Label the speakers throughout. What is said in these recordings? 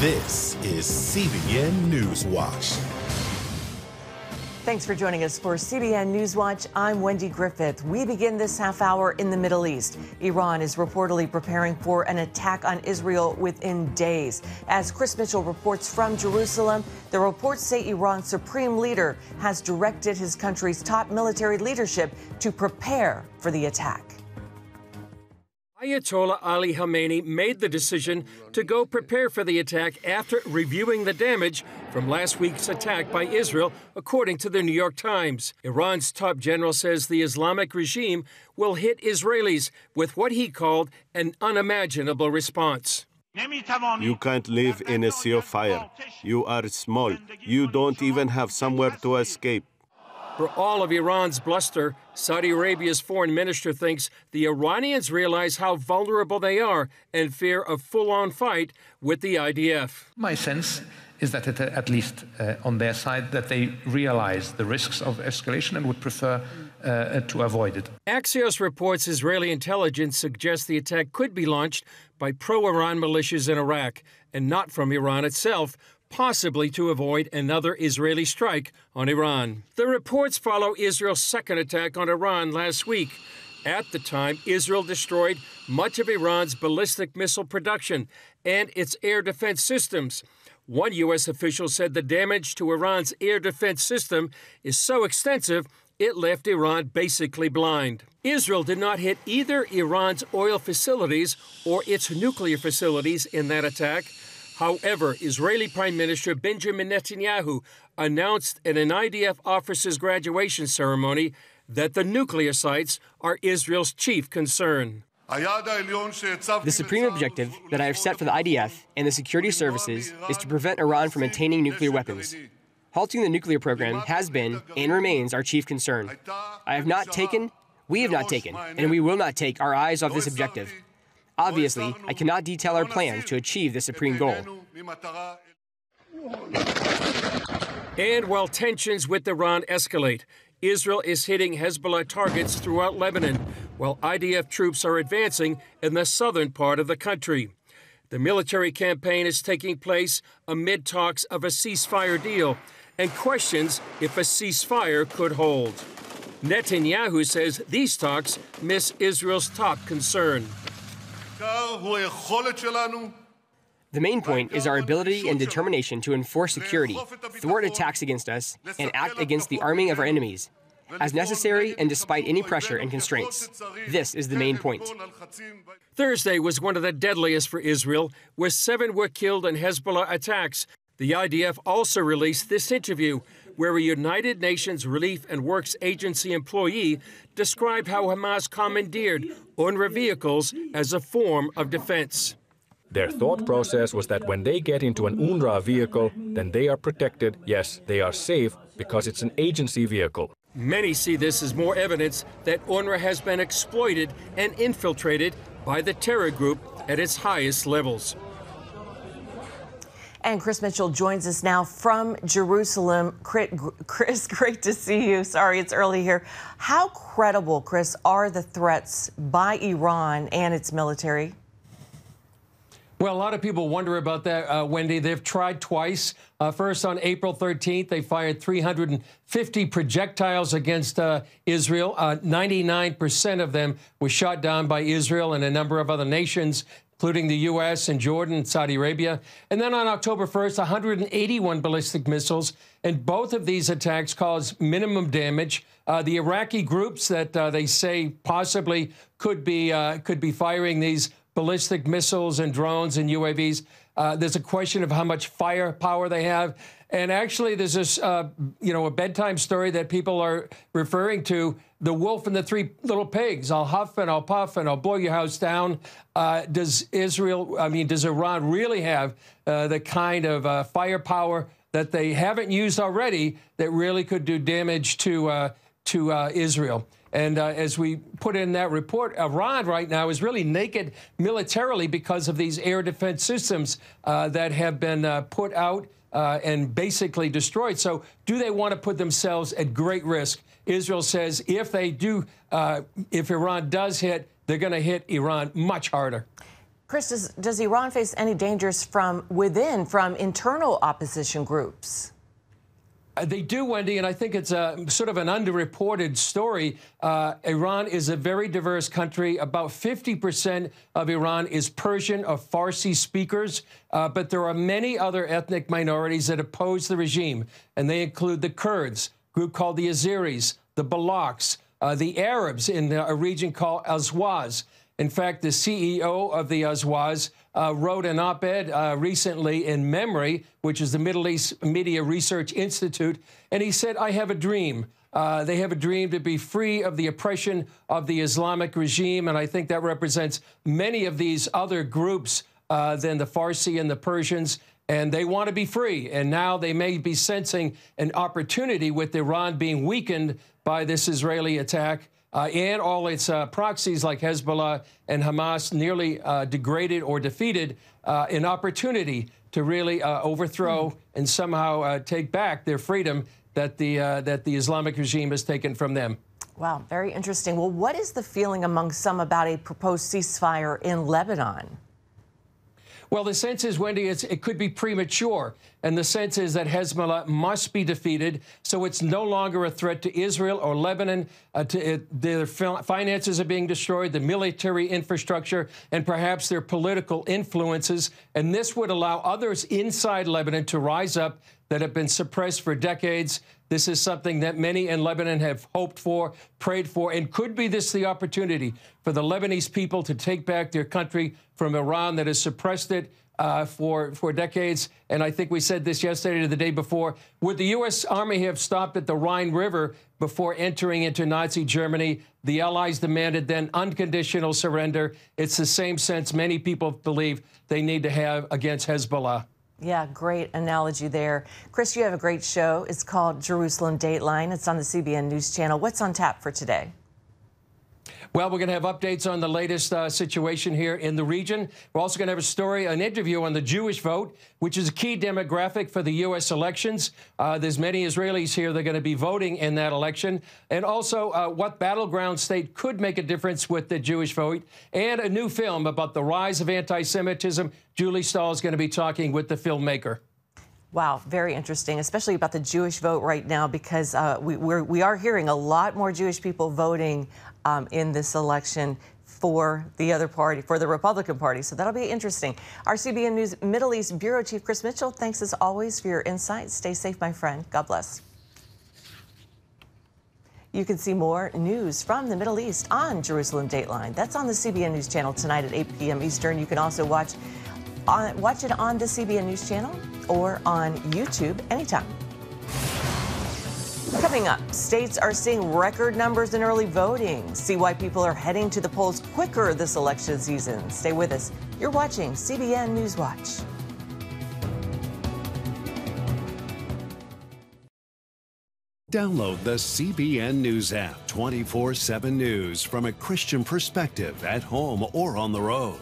Speaker 1: This is CBN NewsWatch.
Speaker 2: Thanks for joining us for CBN Newswatch. I'm Wendy Griffith. We begin this half hour in the Middle East. Iran is reportedly preparing for an attack on Israel within days. As Chris Mitchell reports from Jerusalem, the reports say Iran's supreme leader has directed his country's top military leadership to prepare for the attack.
Speaker 3: Ayatollah Ali Khamenei made the decision to go prepare for the attack after reviewing the damage from last week's attack by Israel, according to the New York Times. Iran's top general says the Islamic regime will hit Israelis with what he called an unimaginable response.
Speaker 4: You can't live in a sea of fire. You are small. You don't even have somewhere to escape.
Speaker 3: For all of Iran's bluster, Saudi Arabia's foreign minister thinks the Iranians realize how vulnerable they are and fear a full-on fight with the IDF.
Speaker 5: My sense is that at least on their side, that they realize the risks of escalation and would prefer to avoid it.
Speaker 3: Axios reports Israeli intelligence suggests the attack could be launched by pro-Iran militias in Iraq and not from Iran itself, possibly to avoid another Israeli strike on Iran. The reports follow Israel's second attack on Iran last week. At the time, Israel destroyed much of Iran's ballistic missile production and its air defense systems. One U.S. official said the damage to Iran's air defense system is so extensive it left Iran basically blind. Israel did not hit either Iran's oil facilities or its nuclear facilities in that attack. However, Israeli Prime Minister Benjamin Netanyahu announced at an IDF officer's graduation ceremony that the nuclear sites are Israel's chief concern.
Speaker 6: The supreme objective that I have set for the IDF and the security services is to prevent Iran from attaining nuclear weapons. Halting the nuclear program has been and remains our chief concern. We have not taken, and we will not take our eyes off this objective. Obviously, I cannot detail our plans to achieve the supreme goal.
Speaker 3: And while tensions with Iran escalate, Israel is hitting Hezbollah targets throughout Lebanon, while IDF troops are advancing in the southern part of the country. The military campaign is taking place amid talks of a ceasefire deal and questions if a ceasefire could hold. Netanyahu says these talks miss Israel's top concern.
Speaker 6: The main point is our ability and determination to enforce security, thwart attacks against us, and act against the arming of our enemies, as necessary and despite any pressure and constraints. This is the main point.
Speaker 3: Thursday was one of the deadliest for Israel, where 7 were killed in Hezbollah attacks. The IDF also released this interview, where a United Nations Relief and Works Agency employee described how Hamas commandeered UNRWA vehicles as a form of defense.
Speaker 7: Their thought process was that when they get into an UNRWA vehicle, then they are protected. Yes, they are safe because it's an agency vehicle.
Speaker 3: Many see this as more evidence that UNRWA has been exploited and infiltrated by the terror group at its highest levels.
Speaker 2: And Chris Mitchell joins us now from Jerusalem. Chris, great to see you. Sorry, it's early here. How credible, Chris, are the threats by Iran and its military?
Speaker 3: Well, a lot of people wonder about that, Wendy. They've tried twice. First, on April 13th, they fired 350 projectiles against Israel. 99% of them were shot down by Israel and a number of other nations, including the U.S. and Jordan and Saudi Arabia. And then on October 1st, 181 ballistic missiles. And both of these attacks caused minimum damage. The Iraqi groups that they say possibly could be firing these ballistic missiles and drones and UAVs. There's a question of how much firepower they have. And actually, there's this, a bedtime story that people are referring to, the wolf and the 3 little pigs. I'll huff and I'll puff and I'll blow your house down. Does Iran really have the kind of firepower that they haven't used already that really could do damage to Israel? And as we put in that report, Iran right now is really naked militarily because of these air defense systems that have been put out and basically destroyed. So do they want to put themselves at great risk? Israel says if they do, if Iran does hit, they're going to hit Iran much harder.
Speaker 2: Chris, does Iran face any dangers from within, from internal opposition groups?
Speaker 3: They do, Wendy, and I think it's sort of an underreported story. Iran is a very diverse country. About 50% of Iran is Persian or Farsi speakers, but there are many other ethnic minorities that oppose the regime, and they include the Kurds, a group called the Azeris, the Balochs, the Arabs in a region called Azawaz. In fact, the CEO of the Azawaz wrote an op-ed recently in Memory, which is the Middle East Media Research Institute, and he said, I have a dream. They have a dream to be free of the oppression of the Islamic regime, and I think that represents many of these other groups than the Farsi and the Persians, and they want to be free. And now they may be sensing an opportunity with Iran being weakened by this Israeli attack. And all its proxies like Hezbollah and Hamas nearly degraded or defeated, an opportunity to really overthrow and somehow take back their freedom that the Islamic regime has taken from them.
Speaker 2: Wow, very interesting. Well, what is the feeling among some about a proposed ceasefire in Lebanon?
Speaker 3: Well, the sense is, Wendy, it could be premature. And the sense is that Hezbollah must be defeated, so it's no longer a threat to Israel or Lebanon. Their finances are being destroyed, the military infrastructure, and perhaps their political influences. And this would allow others inside Lebanon to rise up that have been suppressed for decades. This is something that many in Lebanon have hoped for, prayed for, and could be this the opportunity for the Lebanese people to take back their country from Iran that has suppressed it for decades. And I think we said this yesterday or the day before. Would the U.S. Army have stopped at the Rhine River before entering into Nazi Germany? The Allies demanded then unconditional surrender. It's the same sense many people believe they need to have against Hezbollah.
Speaker 2: Yeah, great analogy there. Chris, you have a great show. It's called Jerusalem Dateline. It's on the CBN News Channel. What's on tap for today?
Speaker 3: Well, we're going to have updates on the latest situation here in the region. We're also going to have a story, an interview on the Jewish vote, which is a key demographic for the U.S. elections. There's many Israelis here that are going to be voting in that election. And also what battleground state could make a difference with the Jewish vote. And a new film about the rise of anti-Semitism. Julie Stahl is going to be talking with the filmmaker.
Speaker 2: Wow, very interesting, especially about the Jewish vote right now, because we are hearing a lot more Jewish people voting in this election for the other party, for the Republican Party. So that'll be interesting. Our CBN News Middle East Bureau Chief Chris Mitchell, thanks as always for your insights. Stay safe, my friend. God bless. You can see more news from the Middle East on Jerusalem Dateline. That's on the CBN News Channel tonight at 8 p.m. Eastern. You can also watch it on the CBN News Channel or on YouTube anytime. Coming up, states are seeing record numbers in early voting. See why people are heading to the polls quicker this election season. Stay with us. You're watching CBN News Watch.
Speaker 1: Download the CBN News app, 24/7 news from a Christian perspective at home or on the road.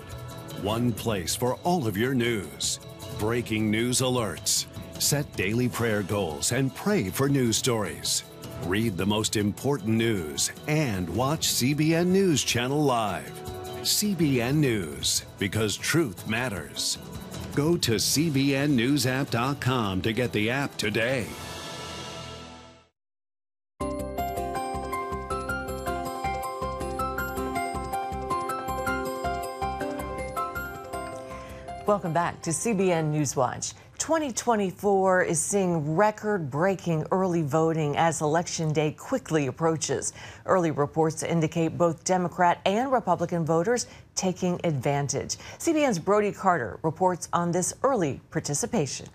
Speaker 1: One place for all of your news. Breaking news alerts. Set daily prayer goals and pray for news stories. Read the most important news and watch CBN News Channel live. CBN News, because truth matters. Go to cbnnewsapp.com to get the app today.
Speaker 2: Welcome back to CBN News Watch. 2024 is seeing record-breaking early voting as Election Day quickly approaches. Early reports indicate both Democrat and Republican voters taking advantage. CBN's Brody Carter reports on this early participation.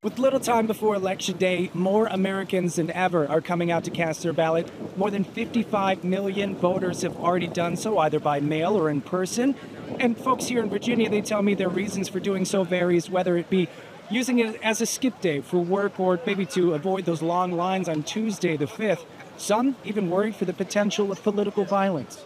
Speaker 8: With little time before Election Day, more Americans than ever are coming out to cast their ballot. More than 55 million voters have already done so, either by mail or in person. And folks here in Virginia, they tell me their reasons for doing so varies, whether it be using it as a skip day for work or maybe to avoid those long lines on Tuesday the 5th. Some even worried for the potential of political violence.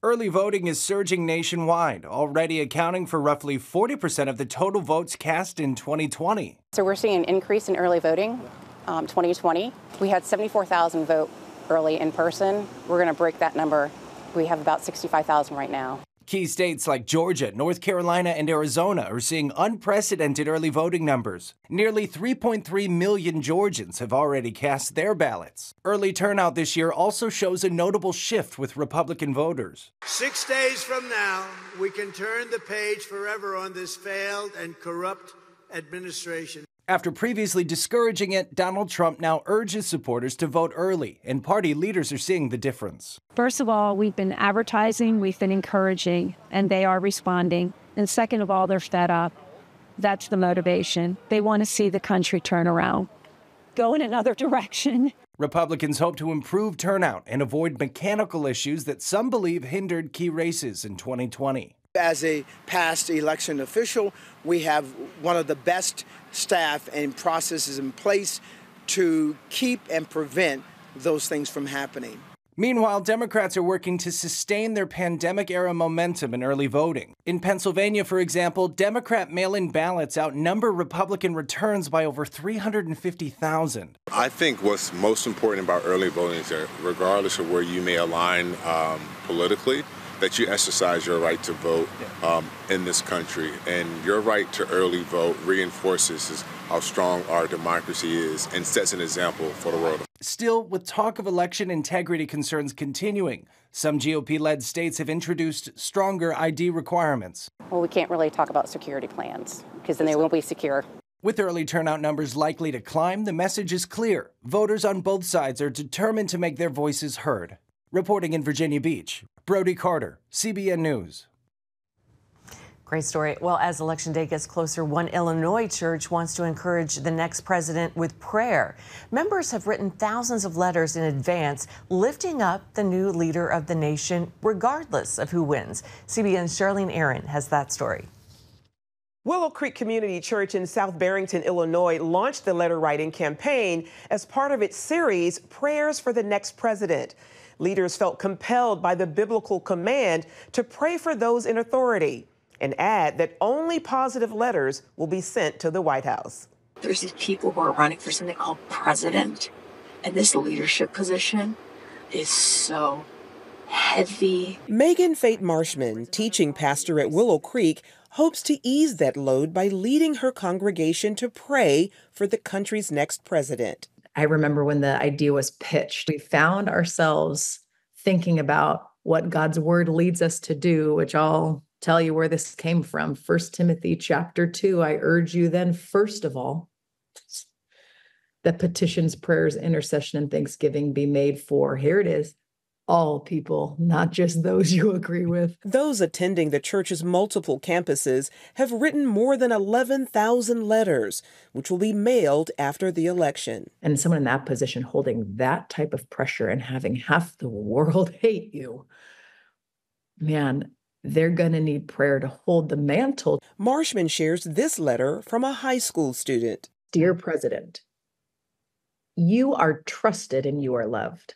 Speaker 9: Early voting is surging nationwide, already accounting for roughly 40% of the total votes cast in 2020.
Speaker 10: So we're seeing an increase in early voting. 2020, we had 74,000 vote early in person. We're going to break that number. We have about 65,000 right now.
Speaker 9: Key states like Georgia, North Carolina, and Arizona are seeing unprecedented early voting numbers. Nearly 3.3 million Georgians have already cast their ballots. Early turnout this year also shows a notable shift with Republican voters.
Speaker 11: 6 days from now, we can turn the page forever on this failed and corrupt administration.
Speaker 9: After previously discouraging it, Donald Trump now urges supporters to vote early, and party leaders are seeing the difference.
Speaker 12: First of all, we've been advertising, we've been encouraging, and they are responding. And second of all, they're fed up. That's the motivation. They want to see the country turn around, go in another direction.
Speaker 9: Republicans hope to improve turnout and avoid mechanical issues that some believe hindered key races in 2020.
Speaker 13: As a past election official, we have one of the best staff and processes in place to keep and prevent those things from happening.
Speaker 9: Meanwhile, Democrats are working to sustain their pandemic-era momentum in early voting. In Pennsylvania, for example, Democrat mail-in ballots outnumber Republican returns by over 350,000.
Speaker 14: I think what's most important about early voting is that regardless of where you may align politically, that you exercise your right to vote in this country. And your right to early vote reinforces how strong our democracy is and sets an example for the world.
Speaker 9: Still, with talk of election integrity concerns continuing, some GOP-led states have introduced stronger ID requirements.
Speaker 10: Well, we can't really talk about security plans because then they won't be secure.
Speaker 9: With early turnout numbers likely to climb, the message is clear. Voters on both sides are determined to make their voices heard. Reporting in Virginia Beach, Brody Carter, CBN News.
Speaker 2: Great story. Well, as Election Day gets closer, one Illinois church wants to encourage the next president with prayer. Members have written thousands of letters in advance, lifting up the new leader of the nation, regardless of who wins. CBN's Charlene Aaron has that story.
Speaker 15: Willow Creek Community Church in South Barrington, Illinois, launched the letter writing campaign as part of its series, Prayers for the Next President. Leaders felt compelled by the biblical command to pray for those in authority and add that only positive letters will be sent to the White House.
Speaker 16: There's these people who are running for something called president, and this leadership position is so heavy.
Speaker 15: Megan Fate Marshman, teaching pastor at Willow Creek, hopes to ease that load by leading her congregation to pray for the country's next president.
Speaker 17: I remember when the idea was pitched, we found ourselves thinking about what God's word leads us to do, which I'll tell you where this came from. 1 Timothy chapter 2, I urge you then, first of all, that petitions, prayers, intercession, and thanksgiving be made for, here it is, all people, not just those you agree with.
Speaker 15: Those attending the church's multiple campuses have written more than 11,000 letters, which will be mailed after the election.
Speaker 17: And someone in that position holding that type of pressure and having half the world hate you, man, they're going to need prayer to hold the mantle.
Speaker 15: Marshman shares this letter from a high school student.
Speaker 17: Dear President, you are trusted and you are loved.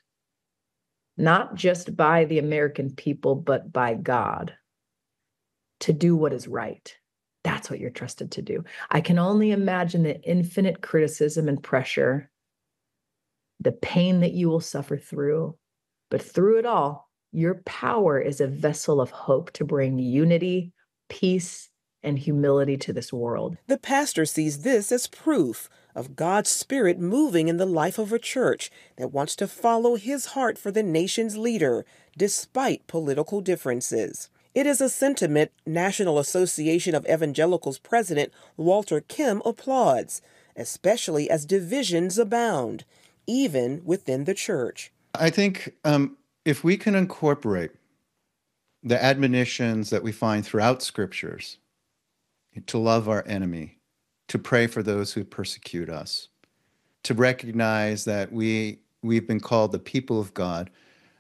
Speaker 17: Not just by the American people, but by God, to do what is right. That's what you're trusted to do. I can only imagine the infinite criticism and pressure, the pain that you will suffer through. But through it all, your power is a vessel of hope to bring unity, peace, and humility to this world.
Speaker 15: The pastor sees this as proof of God's Spirit moving in the life of a church that wants to follow his heart for the nation's leader, despite political differences. It is a sentiment National Association of Evangelicals President Walter Kim applauds, especially as divisions abound, even within the church.
Speaker 18: I think if we can incorporate the admonitions that we find throughout scriptures, to love our enemy, to pray for those who persecute us, to recognize that we've been called the people of God,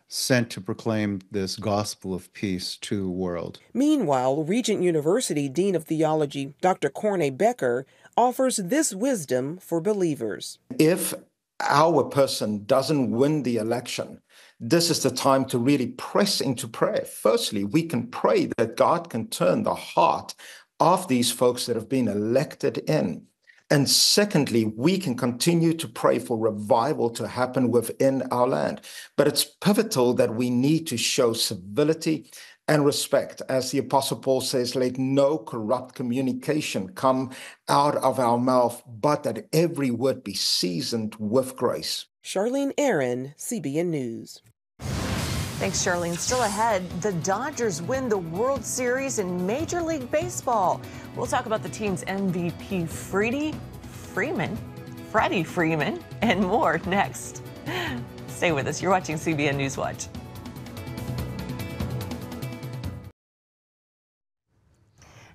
Speaker 18: sent to proclaim this gospel of peace to the world.
Speaker 15: Meanwhile, Regent University Dean of Theology, Dr. Corney Becker, offers this wisdom for believers.
Speaker 19: If our person doesn't win the election, this is the time to really press into prayer. Firstly, we can pray that God can turn the heart of these folks that have been elected in. And secondly, we can continue to pray for revival to happen within our land. But it's pivotal that we need to show civility and respect. As the Apostle Paul says, let no corrupt communication come out of our mouth, but that every word be seasoned with grace.
Speaker 15: Charlene Aaron, CBN News.
Speaker 2: Thanks, Charlene. Still ahead, the Dodgers win the World Series in Major League Baseball. We'll talk about the team's MVP, Freddie Freeman, and more next. Stay with us. You're watching CBN News Watch.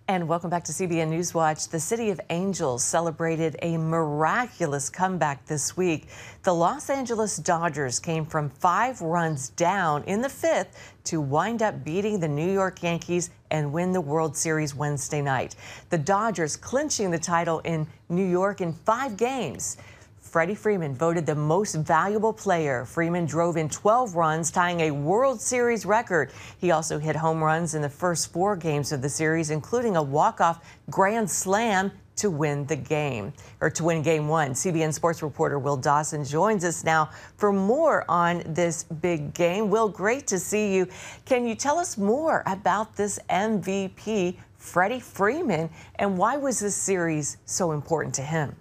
Speaker 2: And welcome back to CBN News Watch. The City of Angels celebrated a miraculous comeback this week. The Los Angeles Dodgers came from 5 runs down in the 5th to wind up beating the New York Yankees and win the World Series Wednesday night. The Dodgers clinching the title in New York in 5 games. Freddie Freeman voted the most valuable player. Freeman drove in 12 runs, tying a World Series record. He also hit home runs in the first 4 games of the series, including a walk-off grand slam to win the game, or to win Game 1. CBN Sports reporter Will Dawson joins us now for more on this big game. Will, great to see you. Can you tell us more about this MVP, Freddie Freeman, and why was this series so important to him?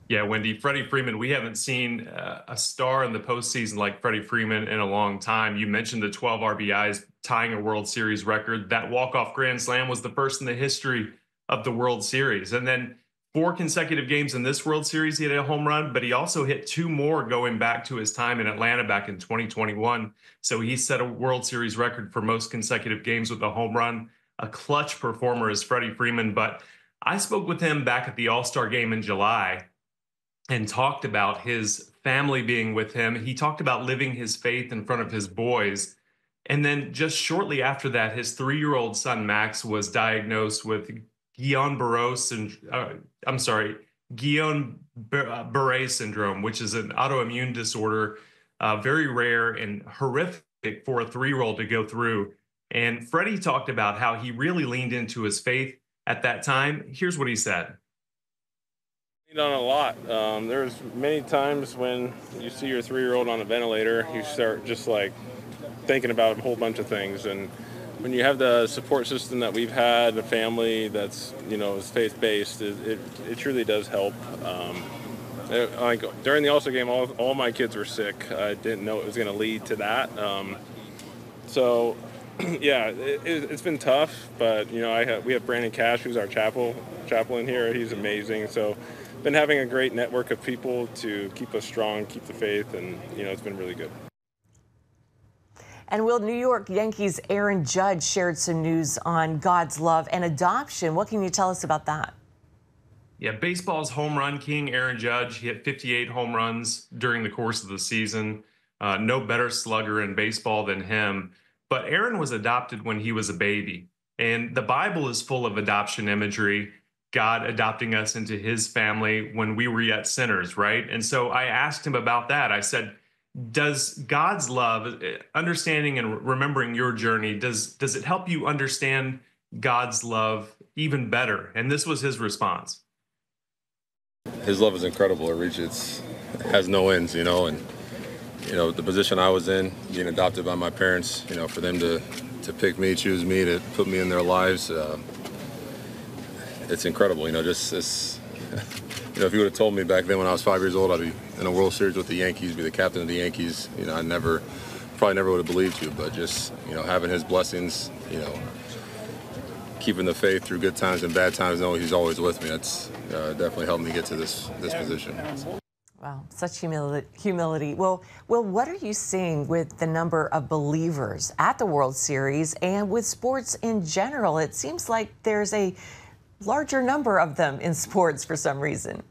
Speaker 20: Yeah, Wendy, Freddie Freeman, we haven't seen a star in the postseason like Freddie Freeman in a long time. You mentioned the 12 RBIs tying a World Series record. That walk-off grand slam was the first in the history of the World Series. And then 4 consecutive games in this World Series, he hit a home run, but he also hit 2 more going back to his time in Atlanta back in 2021. So he set a World Series record for most consecutive games with a home run. A clutch performer is Freddie Freeman. But I spoke with him back at the All-Star game in July and talked about his family being with him. He talked about living his faith in front of his boys. And then just shortly after that, his 3-year-old son, Max, was diagnosed with Guillain-Barré syndrome, which is an autoimmune disorder, very rare and horrific for a 3-year-old to go through. And Freddie talked about how he really leaned into his faith at that time. Here's what he said.
Speaker 21: Done a lot. There's many times when you see your 3-year-old on a ventilator, you start just like thinking about a whole bunch of things. And when you have the support system that we've had, a family that's, is faith-based, it truly does help. Like during the All-Star game, all my kids were sick. I didn't know it was going to lead to that. So yeah, it's been tough, but we have Brandon Cash, who's our chaplain here. He's amazing. So been having a great network of people to keep us strong, keep the faith, and it's been really good.
Speaker 2: And Will, New York Yankees Aaron Judge shared some news on God's love and adoption. What can you tell us about that?
Speaker 20: Yeah, baseball's home run king, Aaron Judge. He hit 58 home runs during the course of the season. No better slugger in baseball than him. But Aaron was adopted when he was a baby. And the Bible is full of adoption imagery, God adopting us into his family when we were yet sinners, right? And so I asked him about that. I said, does God's love, understanding and remembering your journey, does it help you understand God's love even better? And this was his response.
Speaker 22: His love is incredible. It has no ends, and the position I was in, being adopted by my parents, for them to pick me, choose me, to put me in their lives, it's incredible. If you would have told me back then when I was 5 years old I'd be in a World Series with the Yankees, be the captain of the Yankees, I probably never would have believed you. But just having his blessings, keeping the faith through good times and bad times, knowing he's always with me, that's definitely helped me get to this position.
Speaker 2: Wow, such humility. Well, what are you seeing with the number of believers at the World Series and with sports in general? It seems like there's a larger number of them in sports for some reason.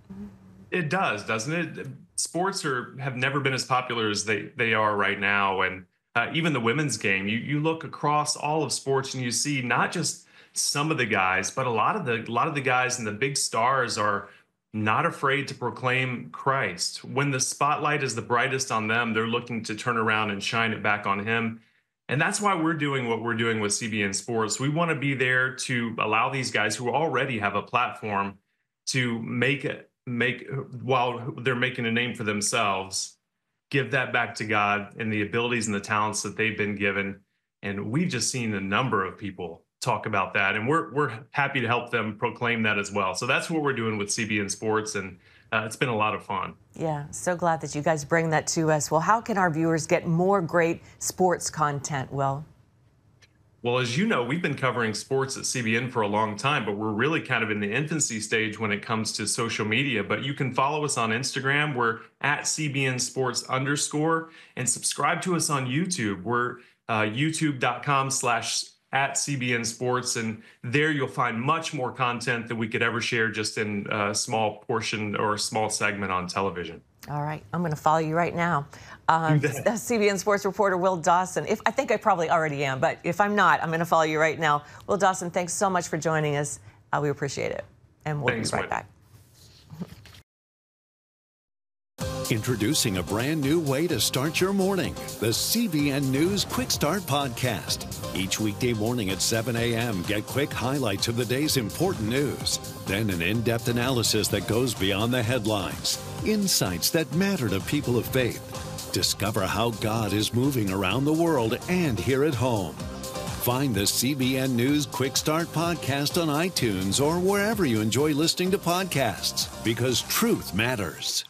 Speaker 20: It does, doesn't it? Sports have never been as popular as they are right now. And even the women's game, you look across all of sports and you see not just some of the guys, but a lot of the guys and the big stars are not afraid to proclaim Christ. When the spotlight is the brightest on them, they're looking to turn around and shine it back on him. And that's why we're doing what we're doing with CBN Sports. We want to be there to allow these guys who already have a platform to while they're making a name for themselves, give that back to God and the abilities and the talents that they've been given. And we've just seen a number of people talk about that, and we're happy to help them proclaim that as well. So that's what we're doing with CBN Sports, and it's been a lot of fun.
Speaker 2: Yeah, so glad that you guys bring that to us. Well, how can our viewers get more great sports content, Will?
Speaker 20: Well, as you know, we've been covering sports at CBN for a long time, but we're really kind of in the infancy stage when it comes to social media. But you can follow us on Instagram. We're at CBN Sports _ and subscribe to us on YouTube. We're youtube.com/@CBN Sports. And there you'll find much more content than we could ever share just in a small portion or a small segment on television.
Speaker 2: All right, I'm going to follow you right now. CBN Sports reporter Will Dawson. I think I probably already am, but if I'm not, I'm going to follow you right now. Will Dawson, thanks so much for joining us. We appreciate it. And we'll be right back.
Speaker 1: Introducing a brand new way to start your morning, the CBN News Quick Start Podcast. Each weekday morning at 7 a.m., get quick highlights of the day's important news. Then an in-depth analysis that goes beyond the headlines. Insights that matter to people of faith. Discover how God is moving around the world and here at home. Find the CBN News Quick Start Podcast on iTunes or wherever you enjoy listening to podcasts, because truth matters.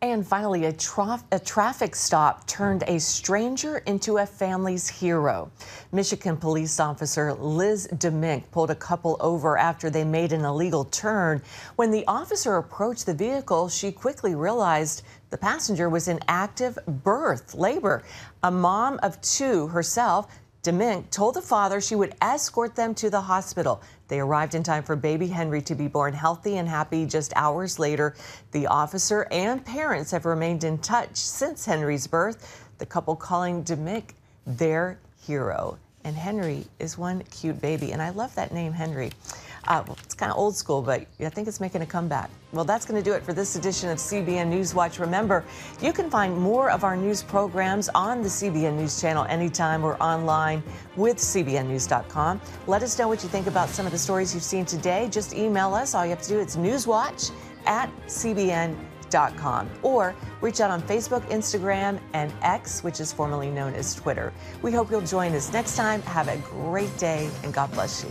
Speaker 2: And finally, a traffic stop turned a stranger into a family's hero. Michigan police officer Liz DeMink pulled a couple over after they made an illegal turn. When the officer approached the vehicle, she quickly realized the passenger was in active labor. A mom of two herself, DeMink told the father she would escort them to the hospital. They arrived in time for baby Henry to be born healthy and happy just hours later. The officer and parents have remained in touch since Henry's birth, the couple calling DeMink their hero. And Henry is one cute baby, and I love that name, Henry. It's kind of old school, but I think it's making a comeback. Well, that's going to do it for this edition of CBN News Watch. Remember, you can find more of our news programs on the CBN News Channel anytime or online with cbnnews.com. Let us know what you think about some of the stories you've seen today. Just email us. All you have to do is newswatch@cbn.com, or reach out on Facebook, Instagram, and X, which is formerly known as Twitter. We hope you'll join us next time. Have a great day, and God bless you.